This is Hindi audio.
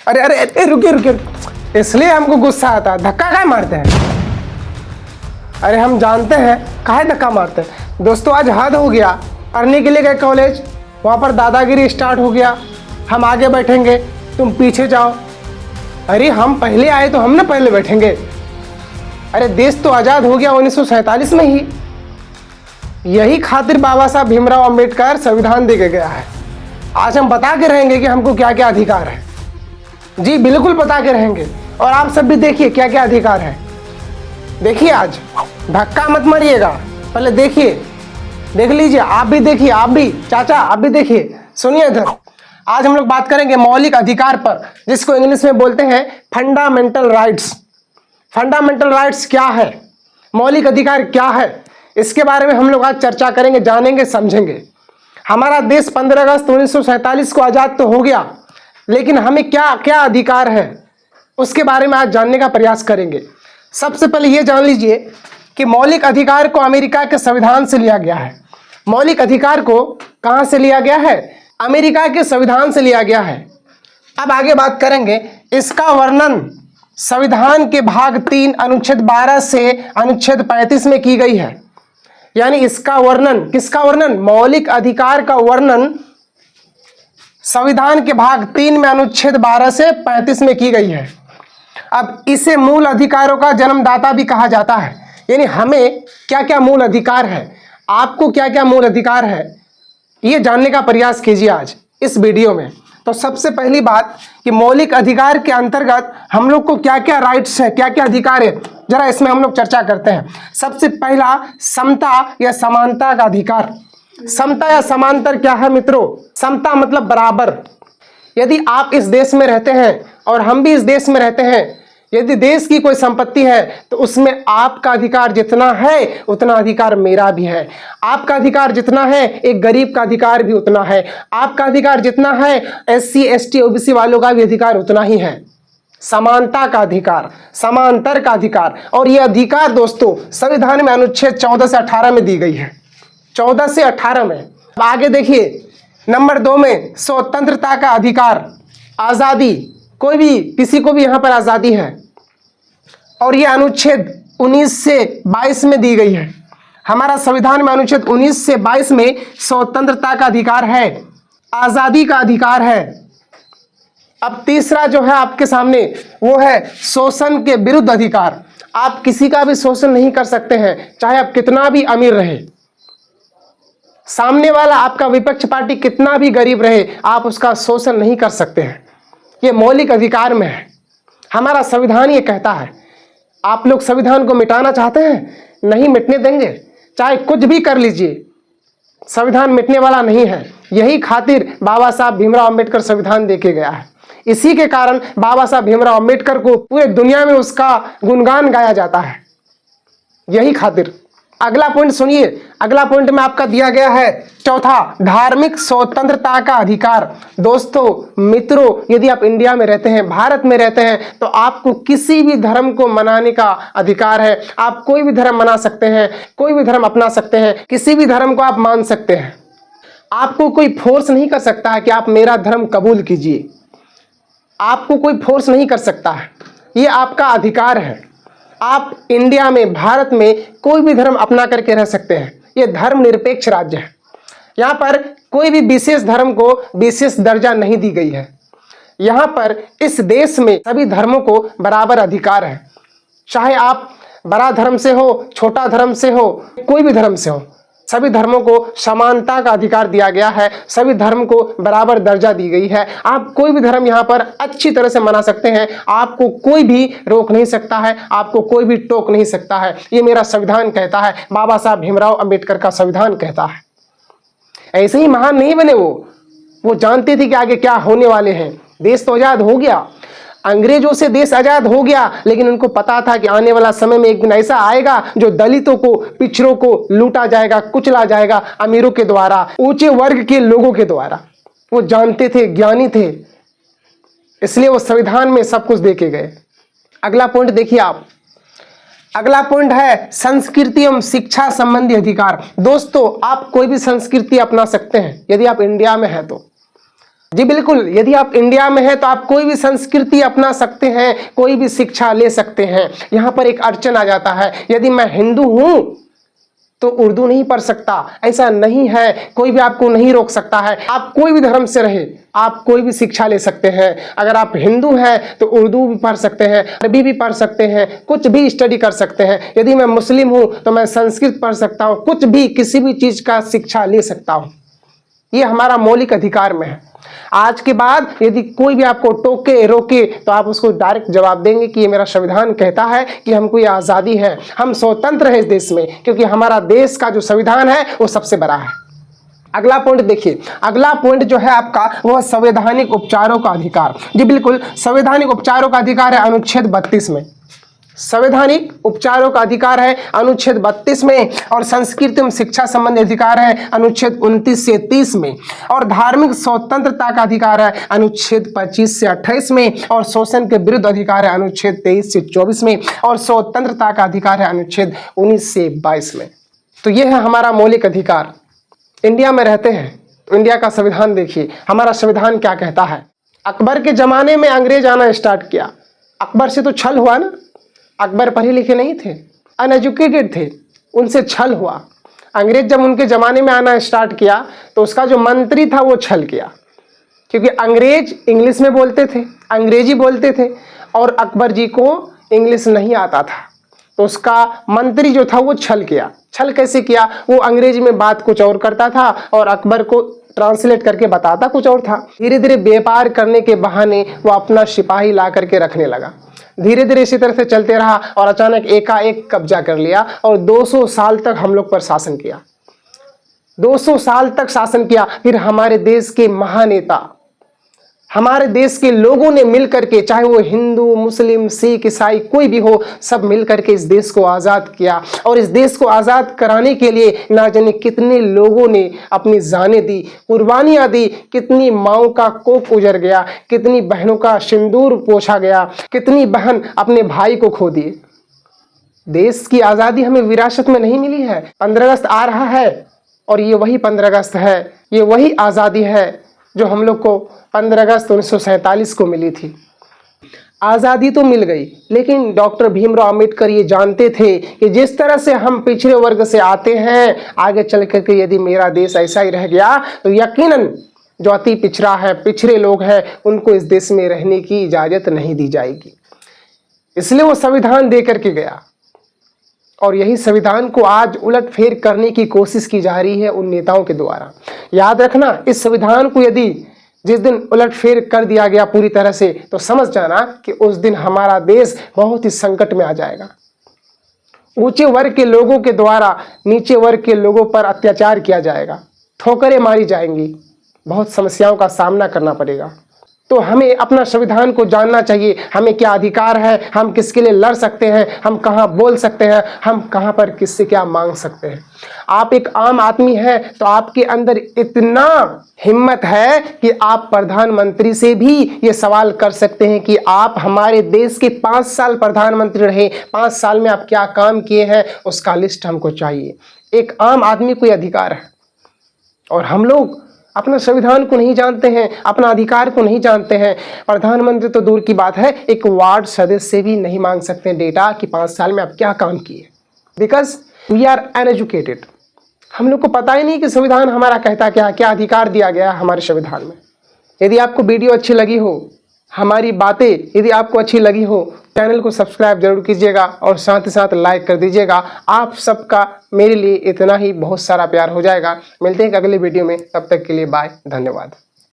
अरे अरे अरे रुकिए रुकिए, इसलिए हमको गुस्सा आता है। धक्का काहे मारते हैं? अरे हम जानते हैं काहे धक्का मारते हैं। दोस्तों आज हद हो गया। पढ़ने के लिए गए कॉलेज, वहाँ पर दादागिरी स्टार्ट हो गया। हम आगे बैठेंगे, तुम पीछे जाओ। अरे हम पहले आए तो हम ना पहले बैठेंगे। अरे देश तो आज़ाद हो गया 1947 में ही। यही खातिर बाबा साहब भीमराव अंबेडकर संविधान दे के गया है। आज हम बता के रहेंगे कि हमको क्या क्या अधिकार है। जी बिल्कुल बता के रहेंगे। और आप सब भी देखिए क्या क्या अधिकार है। देखिए आज धक्का मत मारिएगा, पहले देखिए, देख लीजिए। आप भी देखिए, आप भी चाचा आप भी देखिए, सुनिए इधर। आज हम लोग बात करेंगे मौलिक अधिकार पर, जिसको इंग्लिश में बोलते हैं फंडामेंटल राइट्स। फंडामेंटल राइट्स क्या है, मौलिक अधिकार क्या है, इसके बारे में हम लोग आज चर्चा करेंगे, जानेंगे, समझेंगे। हमारा देश 15 अगस्त 1947 को आज़ाद तो हो गया, लेकिन हमें क्या क्या अधिकार है उसके बारे में आज जानने का प्रयास करेंगे। सबसे पहले ये जान लीजिए कि मौलिक अधिकार को अमेरिका के संविधान से लिया गया है। मौलिक अधिकार को कहाँ से लिया गया है? अमेरिका के संविधान से लिया गया है। अब आगे बात करेंगे। इसका वर्णन संविधान के भाग 3 अनुच्छेद 12 से अनुच्छेद 35 में की गई है। यानी इसका वर्णन, किसका वर्णन? मौलिक अधिकार का वर्णन संविधान के भाग 3 में अनुच्छेद 12 से 35 में की गई है। अब इसे मूल अधिकारों का जन्मदाता भी कहा जाता है। यानी हमें क्या क्या मूल अधिकार है, आपको क्या क्या मूल अधिकार है, ये जानने का प्रयास कीजिए आज इस वीडियो में। तो सबसे पहली बात कि मौलिक अधिकार के अंतर्गत हम लोग को क्या क्या राइट्स है, क्या क्या अधिकार है, जरा इसमें हम लोग चर्चा करते हैं। सबसे पहला समता या समानता का अधिकार। समता या समांतर क्या है मित्रों? समता मतलब बराबर। यदि आप इस देश में रहते हैं और हम भी इस देश में रहते हैं, यदि देश की कोई संपत्ति है तो उसमें आपका अधिकार जितना है उतना अधिकार मेरा भी है। आपका अधिकार जितना है एक गरीब का अधिकार भी उतना है। आपका अधिकार जितना है SC ST OBC वालों का भी अधिकार उतना ही है। समानता का अधिकार, समांतर का अधिकार। और यह अधिकार दोस्तों संविधान में अनुच्छेद 14 से 18 में दी गई है। 14 से 18 में। अब आगे देखिए नंबर 2 में स्वतंत्रता का अधिकार, आज़ादी। कोई भी, किसी को भी यहाँ पर आज़ादी है। और यह अनुच्छेद 19 से 22 में दी गई है। हमारा संविधान में अनुच्छेद 19 से 22 में स्वतंत्रता का अधिकार है, आज़ादी का अधिकार है। अब तीसरा जो है आपके सामने वो है शोषण के विरुद्ध अधिकार। आप किसी का भी शोषण नहीं कर सकते हैं, चाहे आप कितना भी अमीर रहे। सामने वाला आपका विपक्ष पार्टी कितना भी गरीब रहे, आप उसका शोषण नहीं कर सकते हैं। ये मौलिक अधिकार में है। हमारा संविधान ये कहता है। आप लोग संविधान को मिटाना चाहते हैं, नहीं मिटने देंगे, चाहे कुछ भी कर लीजिए, संविधान मिटने वाला नहीं है। यही खातिर बाबा साहब भीमराव अंबेडकर संविधान दे के गया है। इसी के कारण बाबा साहब भीमराव अंबेडकर को पूरे दुनिया में उसका गुणगान गाया जाता है, यही खातिर। अगला पॉइंट सुनिए। अगला पॉइंट में आपका दिया गया है चौथा, धार्मिक स्वतंत्रता का अधिकार। दोस्तों मित्रों, यदि आप इंडिया में रहते हैं, भारत में रहते हैं, तो आपको किसी भी धर्म को मनाने का अधिकार है। आप कोई भी धर्म मना सकते हैं, कोई भी धर्म अपना सकते हैं, किसी भी धर्म को आप मान सकते हैं। आपको कोई फोर्स नहीं कर सकता है कि आप मेरा धर्म कबूल कीजिए। आपको कोई फोर्स नहीं कर सकता है, ये आपका अधिकार है। आप इंडिया में, भारत में कोई भी धर्म अपना करके रह सकते हैं। ये धर्मनिरपेक्ष राज्य है। यहाँ पर कोई भी विशेष धर्म को विशेष दर्जा नहीं दी गई है। यहाँ पर इस देश में सभी धर्मों को बराबर अधिकार है। चाहे आप बड़ा धर्म से हो, छोटा धर्म से हो, कोई भी धर्म से हो, सभी धर्मों को समानता का अधिकार दिया गया है। सभी धर्म को बराबर दर्जा दी गई है। आप कोई भी धर्म यहाँ पर अच्छी तरह से मना सकते हैं। आपको कोई भी रोक नहीं सकता है, आपको कोई भी टोक नहीं सकता है। ये मेरा संविधान कहता है, बाबा साहब भीमराव अंबेडकर का संविधान कहता है। ऐसे ही महान नहीं बने वो जानते थे कि आगे क्या होने वाले हैं। देश तो आजाद हो गया, अंग्रेजों से देश आजाद हो गया, लेकिन उनको पता था कि आने वाला समय में एक दिन ऐसा आएगा जो दलितों को, पिछड़ों को लूटा जाएगा, कुचला जाएगा अमीरों के द्वारा, ऊंचे वर्ग के लोगों के द्वारा। वो जानते थे, ज्ञानी थे, इसलिए वो संविधान में सब कुछ दे के गए। अगला पॉइंट देखिए आप। अगला पॉइंट है संस्कृति एवं शिक्षा संबंधी अधिकार। दोस्तों आप कोई भी संस्कृति अपना सकते हैं यदि आप इंडिया में हैं तो। जी बिल्कुल, यदि आप इंडिया में हैं तो आप कोई भी संस्कृति अपना सकते हैं, कोई भी शिक्षा ले सकते हैं। यहाँ पर एक अड़चन आ जाता है, यदि मैं हिंदू हूं तो उर्दू नहीं पढ़ सकता, ऐसा नहीं है। कोई भी आपको नहीं रोक सकता है, आप कोई भी धर्म से रहे, आप कोई भी शिक्षा ले सकते हैं। अगर आप हिंदू हैं तो उर्दू भी पढ़ सकते हैं, अरबी भी पढ़ सकते हैं, कुछ भी स्टडी कर सकते हैं। यदि मैं मुस्लिम हूं तो मैं संस्कृत पढ़ सकता हूं, कुछ भी किसी भी चीज का शिक्षा ले सकता हूं। ये हमारा मौलिक अधिकार में है। आज के बाद यदि कोई भी आपको टोके रोके तो आप उसको डायरेक्ट जवाब देंगे कि ये मेरा संविधान कहता है कि हमको ये आज़ादी है, हम स्वतंत्र हैं इस देश में, क्योंकि हमारा देश का जो संविधान है वो सबसे बड़ा है। अगला पॉइंट देखिए, अगला पॉइंट जो है आपका वह संवैधानिक उपचारों का अधिकार। जी बिल्कुल, संवैधानिक उपचारों का अधिकार है अनुच्छेद 32 में। संवैधानिक उपचारों का अधिकार है अनुच्छेद 32 में, और संस्कृति एवं शिक्षा संबंधी अधिकार है अनुच्छेद 29 से 30 में, और धार्मिक स्वतंत्रता का अधिकार है अनुच्छेद 25 से 28 में, और शोषण के विरुद्ध अधिकार है अनुच्छेद 23 से 24 में, और स्वतंत्रता का अधिकार है अनुच्छेद 19 से 22 में। तो यह है हमारा मौलिक अधिकार। इंडिया में रहते हैं तो इंडिया का संविधान देखिए, हमारा संविधान क्या कहता है। अकबर के जमाने में अंग्रेज आना स्टार्ट किया, अकबर से तो छल हुआ ना। अकबर पढ़े लिखे नहीं थे, अनएजुकेटेड थे, उनसे छल हुआ। अंग्रेज जब उनके ज़माने में आना स्टार्ट किया तो उसका जो मंत्री था वो छल किया, क्योंकि अंग्रेज इंग्लिश में बोलते थे, अंग्रेजी बोलते थे, और अकबर जी को इंग्लिश नहीं आता था, तो उसका मंत्री जो था वो छल किया। छल कैसे किया? वो अंग्रेजी में बात कुछ और करता था और अकबर को ट्रांसलेट करके बताता कुछ और था। धीरे धीरे व्यापार करने के बहाने वो अपना सिपाही ला करके रखने लगा। धीरे धीरे इसी तरह से चलते रहा और अचानक एकाएक कब्जा कर लिया और 200 साल तक हम लोग पर शासन किया। 200 साल तक शासन किया। फिर हमारे देश के महानेता, हमारे देश के लोगों ने मिलकर के, चाहे वो हिंदू, मुस्लिम, सिख, ईसाई कोई भी हो, सब मिलकर के इस देश को आज़ाद किया। और इस देश को आज़ाद कराने के लिए ना जाने कितने लोगों ने अपनी जानें दी, कुर्बानियाँ दी, कितनी माओं का कोख उजड़ गया, कितनी बहनों का सिंदूर पोंछा गया, कितनी बहन अपने भाई को खो दिए। देश की आज़ादी हमें विरासत में नहीं मिली है। 15 अगस्त आ रहा है और ये वही 15 अगस्त है, ये वही आज़ादी है जो हम लोग को 15 अगस्त 1947 को मिली थी। आज़ादी तो मिल गई, लेकिन डॉक्टर भीमराव अंबेडकर ये जानते थे कि जिस तरह से हम पिछड़े वर्ग से आते हैं, आगे चल करके यदि मेरा देश ऐसा ही रह गया तो यकीनन जो अति पिछड़ा है, पिछड़े लोग हैं, उनको इस देश में रहने की इजाज़त नहीं दी जाएगी। इसलिए वो संविधान दे करके गया, और यही संविधान को आज उलटफेर करने की कोशिश की जा रही है उन नेताओं के द्वारा। याद रखना, इस संविधान को यदि जिस दिन उलटफेर कर दिया गया पूरी तरह से, तो समझ जाना कि उस दिन हमारा देश बहुत ही संकट में आ जाएगा। ऊंचे वर्ग के लोगों के द्वारा नीचे वर्ग के लोगों पर अत्याचार किया जाएगा, ठोकरें मारी जाएंगी, बहुत समस्याओं का सामना करना पड़ेगा। तो हमें अपना संविधान को जानना चाहिए, हमें क्या अधिकार है, हम किसके लिए लड़ सकते हैं, हम कहाँ बोल सकते हैं, हम कहाँ पर किससे क्या मांग सकते हैं। आप एक आम आदमी हैं तो आपके अंदर इतना हिम्मत है कि आप प्रधानमंत्री से भी ये सवाल कर सकते हैं कि आप हमारे देश के 5 साल प्रधानमंत्री रहे, 5 साल में आप क्या काम किए हैं, उसका लिस्ट हमको चाहिए। एक आम आदमी को ये अधिकार है, और हम लोग अपना संविधान को नहीं जानते हैं, अपना अधिकार को नहीं जानते हैं। प्रधानमंत्री तो दूर की बात है, एक वार्ड सदस्य से भी नहीं मांग सकते हैं डेटा कि 5 साल में आप क्या काम किए, बिकॉज वी आर अनएजुकेटेड। हम लोग को पता ही नहीं कि संविधान हमारा कहता क्या है, क्या अधिकार दिया गया है हमारे संविधान में। यदि आपको वीडियो अच्छी लगी हो, हमारी बातें यदि आपको अच्छी लगी हो, चैनल को सब्सक्राइब जरूर कीजिएगा और साथ ही साथ लाइक कर दीजिएगा। आप सबका मेरे लिए इतना ही बहुत सारा प्यार हो जाएगा। मिलते हैं अगले वीडियो में, तब तक के लिए बाय, धन्यवाद।